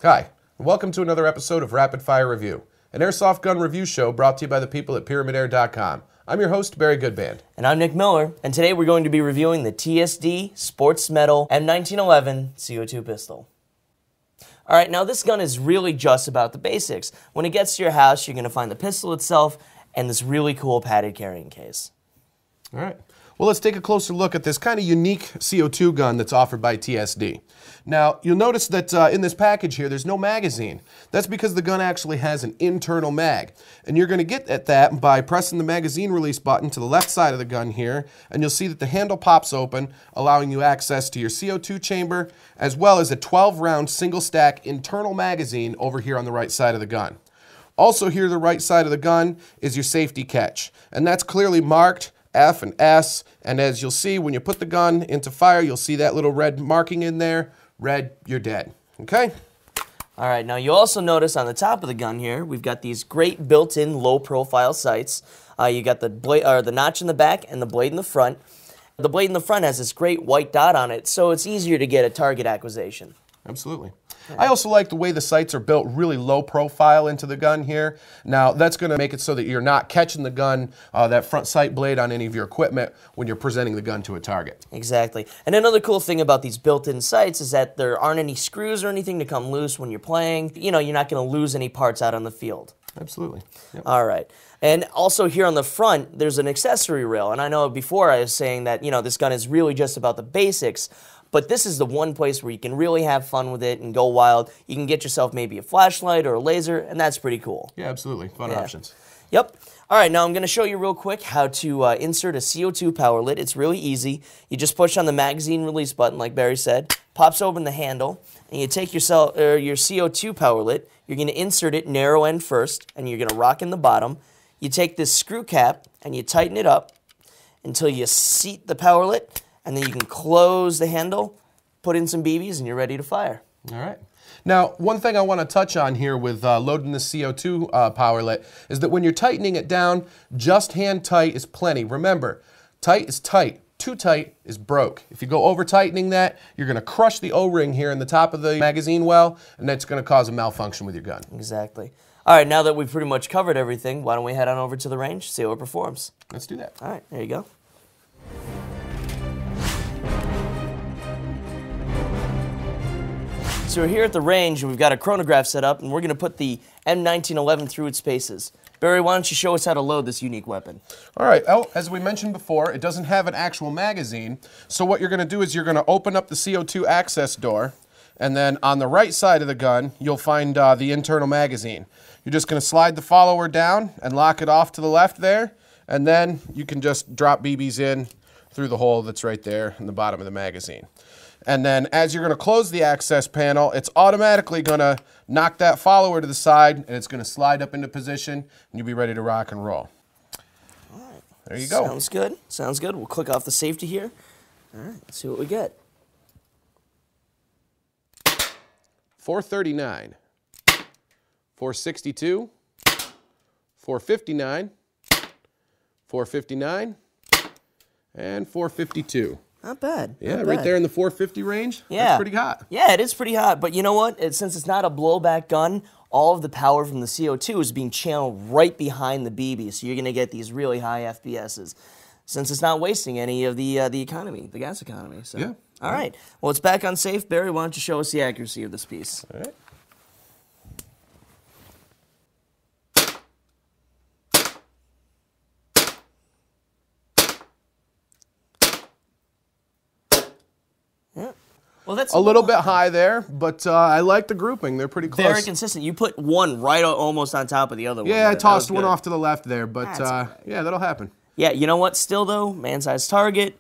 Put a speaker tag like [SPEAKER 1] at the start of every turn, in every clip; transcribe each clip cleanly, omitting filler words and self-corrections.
[SPEAKER 1] Hi, and welcome to another episode of Rapid Fire Review, an airsoft gun review show brought to you by the people at Pyramydair.com. I'm your host, Barry Goodband.
[SPEAKER 2] And I'm Nick Miller, and today we're going to be reviewing the TSD Sports Metal M1911 CO2 pistol. Alright, now this gun is really just about the basics. When it gets to your house, you're going to find the pistol itself and this really cool padded carrying case.
[SPEAKER 1] Alright, well let's take a closer look at this kind of unique CO2 gun that's offered by TSD. Now, you'll notice that in this package here, there's no magazine. That's because the gun actually has an internal mag. And you're going to get at that by pressing the magazine release button to the left side of the gun here, and you'll see that the handle pops open, allowing you access to your CO2 chamber, as well as a 12-round single-stack internal magazine over here on the right side of the gun. Also here to the right side of the gun is your safety catch, and that's clearly marked F and S, and as you'll see when you put the gun into fire, you'll see that little red marking in there. Red, you're dead. Okay?
[SPEAKER 2] All right, now you'll also notice on the top of the gun here, we've got these great built-in low-profile sights. You got the blade, or the notch in the back and the blade in the front. The blade in the front has this great white dot on it, so it's easier to get a target acquisition.
[SPEAKER 1] Absolutely. I also like the way the sights are built really low profile into the gun here. Now that's going to make it so that you're not catching the gun, that front sight blade on any of your equipment when you're presenting the gun to a target.
[SPEAKER 2] Exactly. And another cool thing about these built-in sights is that there aren't any screws or anything to come loose when you're playing. You know, you're not going to lose any parts out on the field.
[SPEAKER 1] Absolutely. Yep.
[SPEAKER 2] All right. And also here on the front, there's an accessory rail. And I know before I was saying that, you know, this gun is really just about the basics. But this is the one place where you can really have fun with it and go wild. You can get yourself maybe a flashlight or a laser, and that's pretty cool.
[SPEAKER 1] Yeah, absolutely. Fun options.
[SPEAKER 2] Yep. All right, now I'm going to show you real quick how to insert a CO2 power lit. It's really easy. You just push on the magazine release button, like Barry said, pops open the handle, and you take your CO2 power lit. You're going to insert it narrow end first, and you're going to rock in the bottom. You take this screw cap, and you tighten it up until you seat the power lit. And then you can close the handle, put in some BBs, and you're ready to fire.
[SPEAKER 1] All right. Now, one thing I want to touch on here with loading the CO2 power lit is that when you're tightening it down, just hand tight is plenty. Remember, tight is tight. Too tight is broke. If you go over tightening that, you're going to crush the O-ring here in the top of the magazine well, and that's going to cause a malfunction with your gun.
[SPEAKER 2] Exactly. All right, now that we've pretty much covered everything, why don't we head on over to the range, see how it performs.
[SPEAKER 1] Let's do that.
[SPEAKER 2] All right, there you go. So we're here at the range, and we've got a chronograph set up, and we're going to put the M1911 through its paces. Barry, why don't you show us how to load this unique weapon?
[SPEAKER 1] All right. Oh, as we mentioned before, it doesn't have an actual magazine. So what you're going to do is you're going to open up the CO2 access door, and then on the right side of the gun, you'll find the internal magazine. You're just going to slide the follower down and lock it off to the left there, and then you can just drop BBs in through the hole that's right there in the bottom of the magazine. And then as you're going to close the access panel, it's automatically going to knock that follower to the side, and it's going to slide up into position, and you'll be ready to rock and roll.
[SPEAKER 2] All right.
[SPEAKER 1] There you go.
[SPEAKER 2] Sounds good. Sounds good. We'll click off the safety here. All right, let's see what we get.
[SPEAKER 1] 439, 462, 459, 459, and 452.
[SPEAKER 2] Not bad.
[SPEAKER 1] Yeah,
[SPEAKER 2] not
[SPEAKER 1] right
[SPEAKER 2] bad.
[SPEAKER 1] there in the 450 range.
[SPEAKER 2] Yeah.
[SPEAKER 1] That's pretty hot.
[SPEAKER 2] Yeah, it is pretty hot. But you know what? Since it's not a blowback gun, all of the power from the CO2 is being channeled right behind the BB, so you're going to get these really high FPSs. Since it's not wasting any of the economy, the gas economy. So.
[SPEAKER 1] Yeah.
[SPEAKER 2] All right. Well, it's back on safe. Barry, why don't you show us the accuracy of this piece?
[SPEAKER 1] All right.
[SPEAKER 2] Well, that's
[SPEAKER 1] a little bit high there, but I like the grouping. They're pretty close.
[SPEAKER 2] Very consistent. You put one right almost on top of the other one.
[SPEAKER 1] Yeah, I tossed one off to the left there, but yeah, that'll happen.
[SPEAKER 2] Yeah, you know what? Still, though, man-sized target,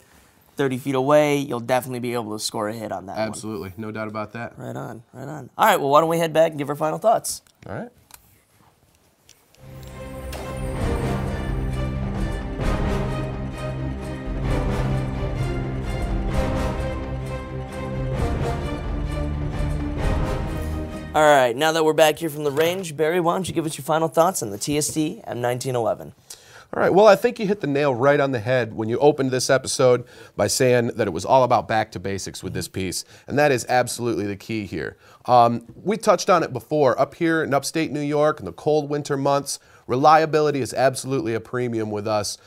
[SPEAKER 2] 30 feet away, you'll definitely be able to score a hit on that one.
[SPEAKER 1] Absolutely. No doubt about that.
[SPEAKER 2] Right on, right on. All right, well, why don't we head back and give our final thoughts?
[SPEAKER 1] All right.
[SPEAKER 2] All right, now that we're back here from the range, Barry, why don't you give us your final thoughts on the TSD M1911?
[SPEAKER 1] All right, well, I think you hit the nail right on the head when you opened this episode by saying that it was all about back to basics with this piece, and that is absolutely the key here. We touched on it before. Up here in upstate New York in the cold winter months, reliability is absolutely a premium with us.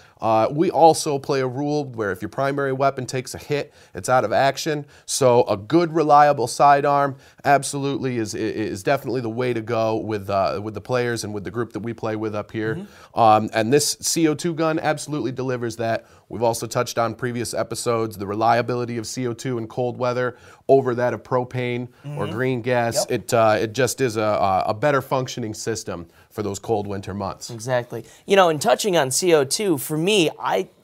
[SPEAKER 1] We also play a rule where if your primary weapon takes a hit, it's out of action. So a good, reliable sidearm absolutely is definitely the way to go with the players and with the group that we play with up here. And this CO2 gun absolutely delivers that. We've also touched on previous episodes the reliability of CO2 in cold weather over that of propane or green gas. It just is a better functioning system for those cold winter months.
[SPEAKER 2] Exactly. You know, in touching on CO2, for me,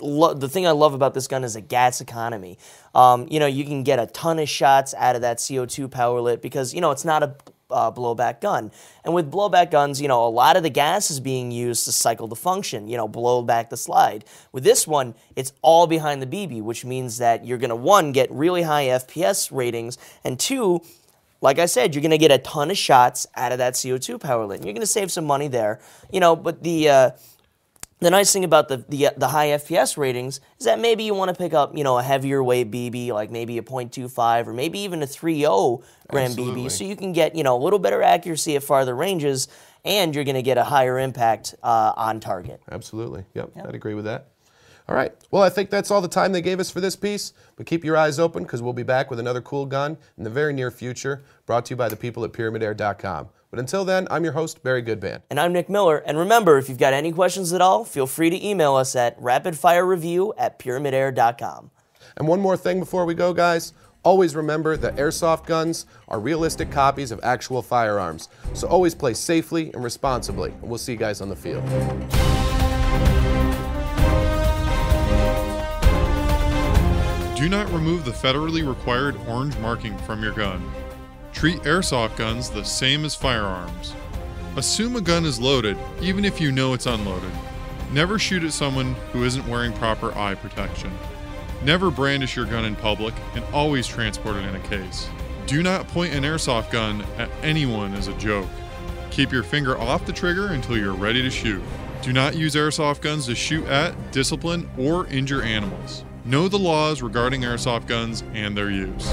[SPEAKER 2] the thing I love about this gun is the gas economy. You know, you can get a ton of shots out of that CO2 powerlit because, you know, it's not a blowback gun. And with blowback guns, you know, a lot of the gas is being used to cycle the function, you know, blow back the slide. With this one, it's all behind the BB, which means that you're going to, one, get really high FPS ratings, and two, like I said, you're going to get a ton of shots out of that CO2 powerlit. You're going to save some money there, you know, but the nice thing about the high FPS ratings is that maybe you want to pick up, you know, a heavier weight BB, like maybe a .25 or maybe even a 3.0 gram BB, so you can get, you know, a little better accuracy at farther ranges, and you're going to get a higher impact on target.
[SPEAKER 1] Absolutely. Yep, I'd agree with that. All right. Well, I think that's all the time they gave us for this piece, but keep your eyes open because we'll be back with another cool gun in the very near future, brought to you by the people at Pyramydair.com. But until then, I'm your host, Barry Goodban.
[SPEAKER 2] And I'm Nick Miller. And remember, if you've got any questions at all, feel free to email us at rapidfirereview@pyramydair.com.
[SPEAKER 1] And one more thing before we go, guys. Always remember that airsoft guns are realistic copies of actual firearms. So always play safely and responsibly. And we'll see you guys on the field.
[SPEAKER 3] Do not remove the federally required orange marking from your gun. Treat airsoft guns the same as firearms. Assume a gun is loaded, even if you know it's unloaded. Never shoot at someone who isn't wearing proper eye protection. Never brandish your gun in public, and always transport it in a case. Do not point an airsoft gun at anyone as a joke. Keep your finger off the trigger until you're ready to shoot. Do not use airsoft guns to shoot at, discipline, or injure animals. Know the laws regarding airsoft guns and their use.